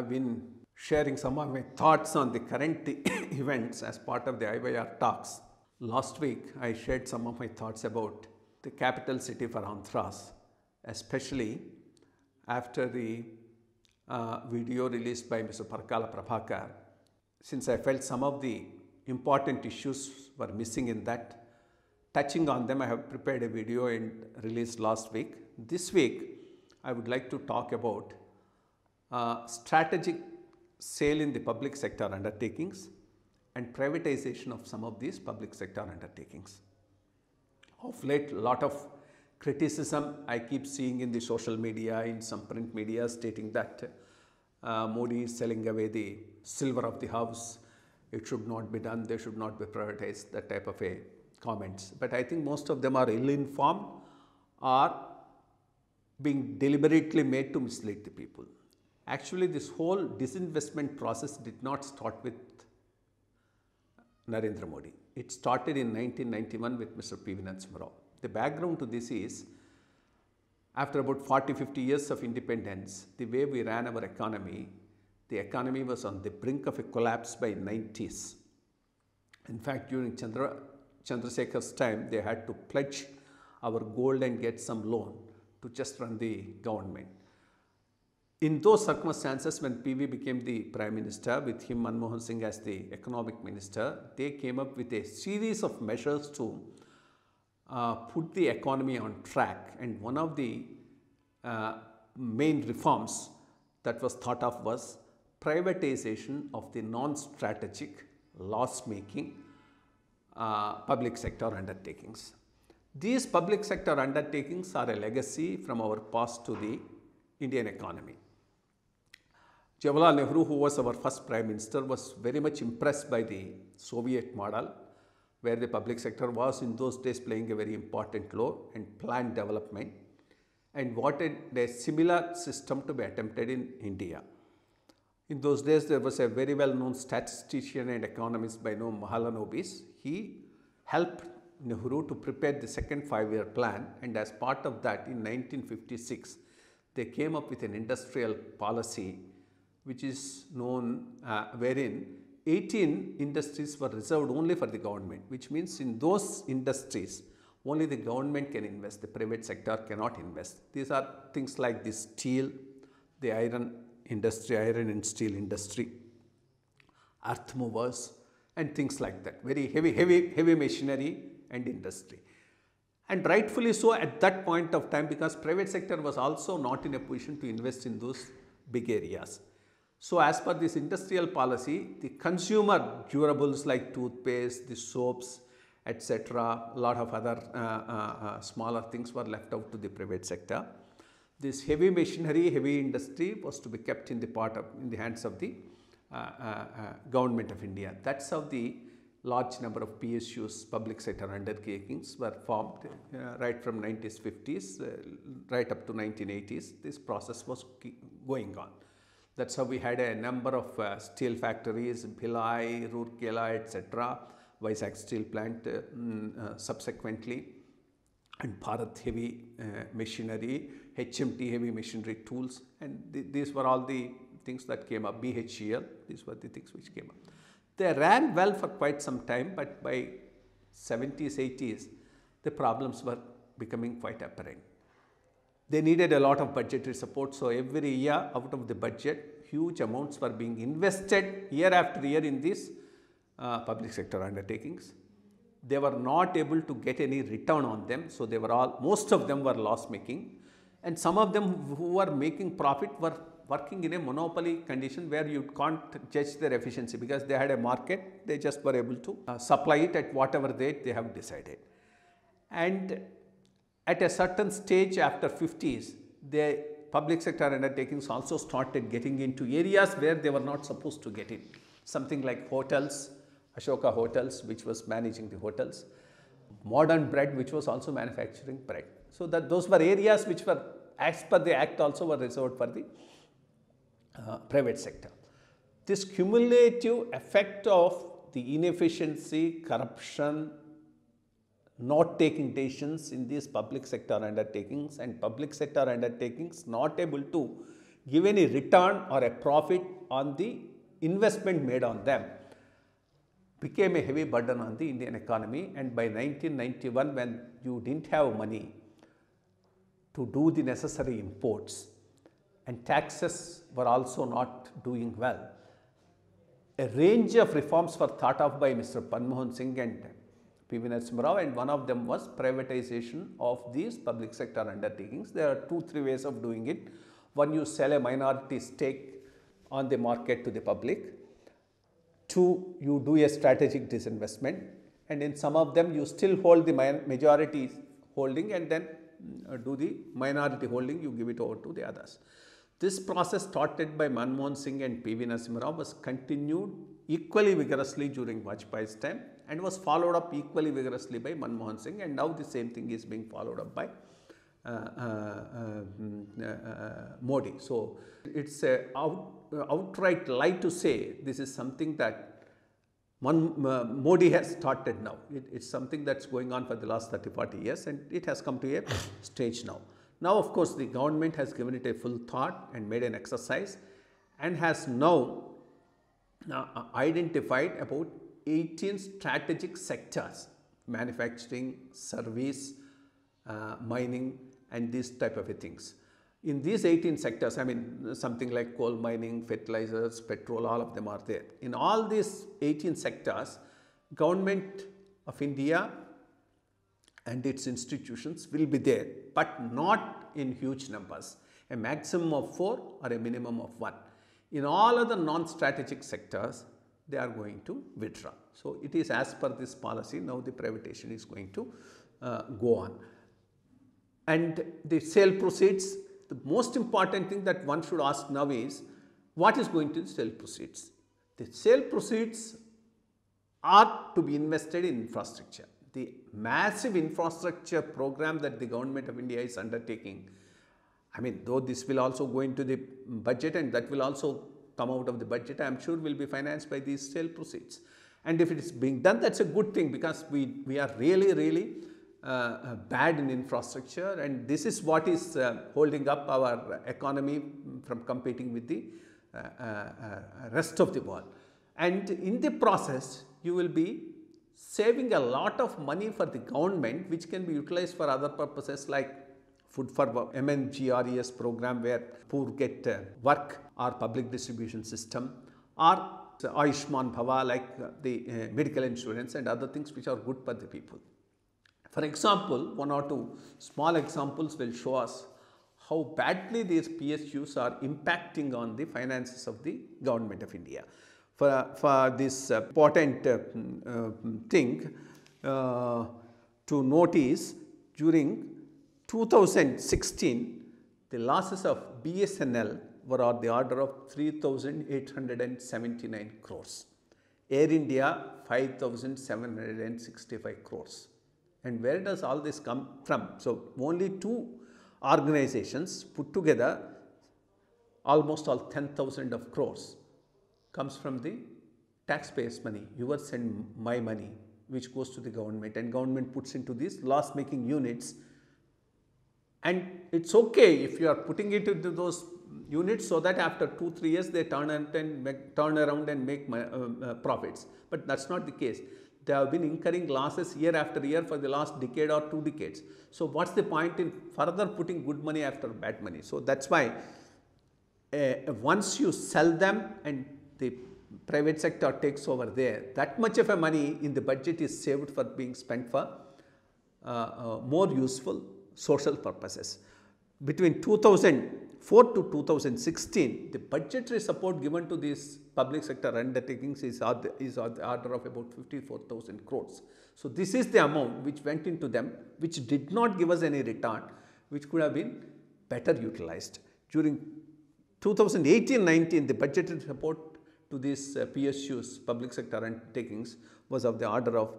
have been sharing some of my thoughts on the current events as part of the IYR talks. Last week, I shared some of my thoughts about the capital city for Andhras, especially after the video released by Mr. Parkala Prabhakar. Since I felt some of the important issues were missing in that, touching on them, I have prepared a video and released last week. This week, I would like to talk about strategic sale in the public sector undertakings and privatization of some of these public sector undertakings. Of late, a lot of criticism I keep seeing in the social media, in some print media, stating that Modi is selling away the silver of the house, it should not be done, they should not be privatized, that type of a comments. But I think most of them are ill-informed or being deliberately made to mislead the people. Actually, this whole disinvestment process did not start with Narendra Modi. It started in 1991 with Mr. P.V. Rao. The background to this is, after about 40-50 years of independence, the way we ran our economy, the economy was on the brink of a collapse by 90s. In fact, during Chandrasekhar's time, they had to pledge our gold and get some loan to just run the government. In those circumstances, when PV became the Prime Minister, with him Manmohan Singh as the Economic Minister, they came up with a series of measures to put the economy on track. And one of the main reforms that was thought of was privatization of the non-strategic, loss-making public sector undertakings. These public sector undertakings are a legacy from our past to the Indian economy. Jawaharlal Nehru, who was our first Prime Minister, was very much impressed by the Soviet model, where the public sector was in those days playing a very important role in planned development, and wanted a similar system to be attempted in India. In those days, there was a very well-known statistician and economist by name Mahalanobis. He helped Nehru to prepare the second 5-year plan, and as part of that, in 1956, they came up with an industrial policy which is known, wherein 18 industries were reserved only for the government, which means in those industries, only the government can invest, the private sector cannot invest. These are things like the steel, the iron industry, iron and steel industry, earth movers, and things like that. Very heavy machinery and industry. And rightfully so at that point of time, because private sector was also not in a position to invest in those big areas. So as per this industrial policy, the consumer durables like toothpaste, the soaps, etc., a lot of other smaller things were left out to the private sector. This heavy machinery, heavy industry was to be kept in the hands of the government of India. That's how the large number of PSUs, public sector undertakings, were formed right from 90s, 50s, right up to 1980s. This process was going on. That's how we had a number of steel factories, Bhilai, Rourkela, etc., Vizag steel plant subsequently, and Bharat heavy machinery, HMT heavy machinery tools, and these were all the things that came up, BHEL, these were the things which came up. They ran well for quite some time, but by 70s, 80s, the problems were becoming quite apparent. They needed a lot of budgetary support, so every year out of the budget, huge amounts were being invested year after year in these public sector undertakings. They were not able to get any return on them, so they were most of them were loss making, and some of them who were making profit were working in a monopoly condition where you can't judge their efficiency, because they had a market, they just were able to supply it at whatever rate they have decided. And at a certain stage after 50s, the public sector undertakings also started getting into areas where they were not supposed to get in. Something like hotels, Ashoka Hotels, which was managing the hotels, Modern Bread, which was also manufacturing bread. So that those were areas which were, as per the act, also were reserved for the private sector. This cumulative effect of the inefficiency, corruption, not taking decisions in these public sector undertakings, and public sector undertakings not able to give any return or a profit on the investment made on them became a heavy burden on the Indian economy. And by 1991, when you didn't have money to do the necessary imports and taxes were also not doing well, a range of reforms were thought of by Mr. Manmohan Singh and P.V. Narasimha Rao, and one of them was privatization of these public sector undertakings. There are 2-3 ways of doing it. One, you sell a minority stake on the market to the public. 2, you do a strategic disinvestment, and in some of them you still hold the majority holding and then do the minority holding, you give it over to the others. This process started by Manmohan Singh and P.V. Narasimha Rao was continued equally vigorously during Vajpayee's time and was followed up equally vigorously by Manmohan Singh, and now the same thing is being followed up by Modi. So, it's a outright lie to say this is something that Modi has started now. It's something that's going on for the last 30-40 years, and it has come to a stage now. Now, of course, the government has given it a full thought and made an exercise and has now identified about 18 strategic sectors: manufacturing, service, mining, and these type of things. In these 18 sectors, I mean something like coal mining, fertilizers, petrol, all of them are there. In all these 18 sectors, Government of India and its institutions will be there, but not in huge numbers, a maximum of 4 or a minimum of 1. In all other non-strategic sectors, they are going to withdraw. So, it is as per this policy, now the privatization is going to go on. And the sale proceeds, the most important thing that one should ask now is, what is going to the sale proceeds? The sale proceeds are to be invested in infrastructure. The massive infrastructure program that the Government of India is undertaking, I mean, though this will also go into the budget and that will also come out of the budget, I am sure will be financed by these sale proceeds. And if it is being done, that's a good thing, because we are really bad in infrastructure, and this is what is holding up our economy from competing with the rest of the world. And in the process, you will be saving a lot of money for the government, which can be utilized for other purposes like food for MNGRES program, where poor get work, or public distribution system, or Ayushman Bhava, like the medical insurance and other things which are good for the people. For example, 1 or 2 small examples will show us how badly these PSUs are impacting on the finances of the Government of India. For this important thing to notice, during 2016, the losses of BSNL were on the order of 3,879 crores. Air India 5,765 crores. And where does all this come from? So, only 2 organizations put together, almost all 10,000 of crores comes from the taxpayers' money, yours and my money, which goes to the government, and government puts into these loss-making units. And it's okay if you are putting it into those units so that after 2-3 years they turn around and make profits, but that's not the case. They have been incurring losses year after year for the last decade or 2 decades. So, what's the point in further putting good money after bad money? So, that's why once you sell them and the private sector takes over there, that much of a money in the budget is saved for being spent for more useful social purposes. Between 2004 to 2016, the budgetary support given to these public sector undertakings is on the order of about 54,000 crores. So, this is the amount which went into them, which did not give us any return, which could have been better utilized. During 2018-19, the budgetary support to these PSUs, public sector undertakings, was of the order of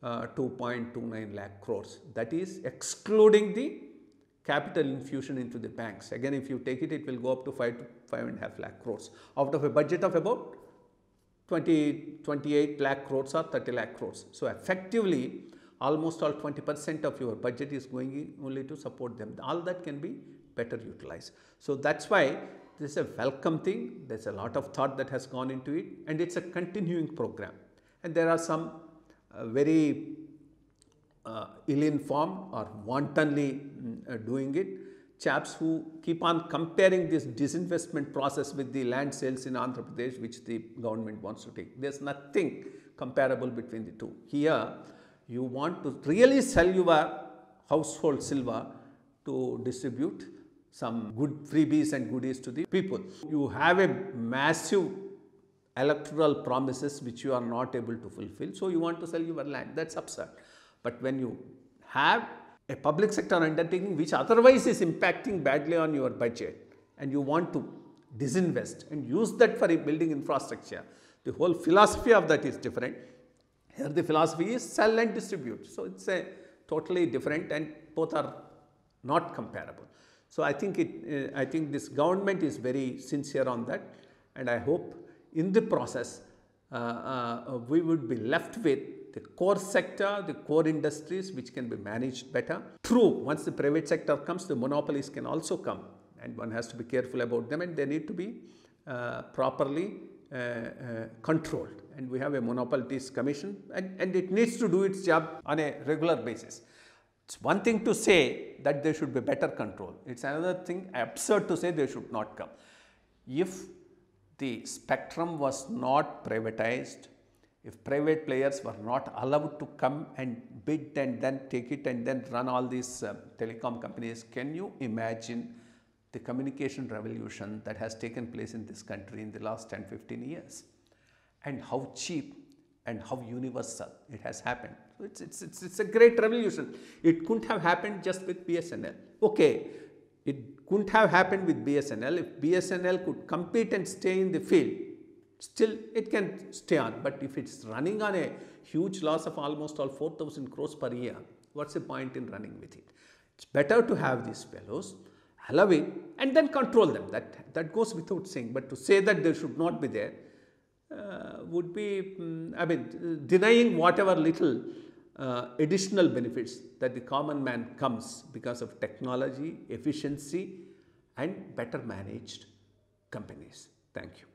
2.29 lakh crores. That is excluding the capital infusion into the banks. Again, if you take it, it will go up to 5 to 5.5 lakh crores out of a budget of about 28 lakh crores or 30 lakh crores. So, effectively, almost all 20% of your budget is going in only to support them. All that can be better utilized. So, that's why this is a welcome thing. There's a lot of thought that has gone into it, and it's a continuing program. And there are some very ill-informed or wantonly doing it, chaps who keep on comparing this disinvestment process with the land sales in Andhra Pradesh, which the government wants to take. There's nothing comparable between the two. Here, you want to really sell your household silver to distribute some good freebies and goodies to the people. You have a massive electoral promises which you are not able to fulfill, so you want to sell your land. That's absurd. But when you have a public sector undertaking which otherwise is impacting badly on your budget, and you want to disinvest and use that for building infrastructure, the whole philosophy of that is different. Here the philosophy is sell and distribute. So it's a totally different, and both are not comparable. So I think this government is very sincere on that, and I hope in the process we would be left with the core sector, the core industries which can be managed better. True, once the private sector comes, the monopolies can also come, and one has to be careful about them, and they need to be properly controlled. And we have a monopolies commission, and it needs to do its job on a regular basis. It's one thing to say that there should be better control. It's another thing absurd to say they should not come. If the spectrum was not privatized, if private players were not allowed to come and bid and then take it and then run all these telecom companies, can you imagine the communication revolution that has taken place in this country in the last 10-15 years, and how cheap and how universal it has happened? So it's a great revolution. It couldn't have happened just with BSNL. Okay, it couldn't have happened with BSNL. If BSNL could compete and stay in the field, still it can stay on. But if it's running on a huge loss of almost all 4,000 crores per year, what's the point in running with it? It's better to have these fellows, allow it, and then control them. That goes without saying. But to say that they should not be there would be, denying whatever little additional benefits that the common man comes because of technology, efficiency, and better managed companies. Thank you.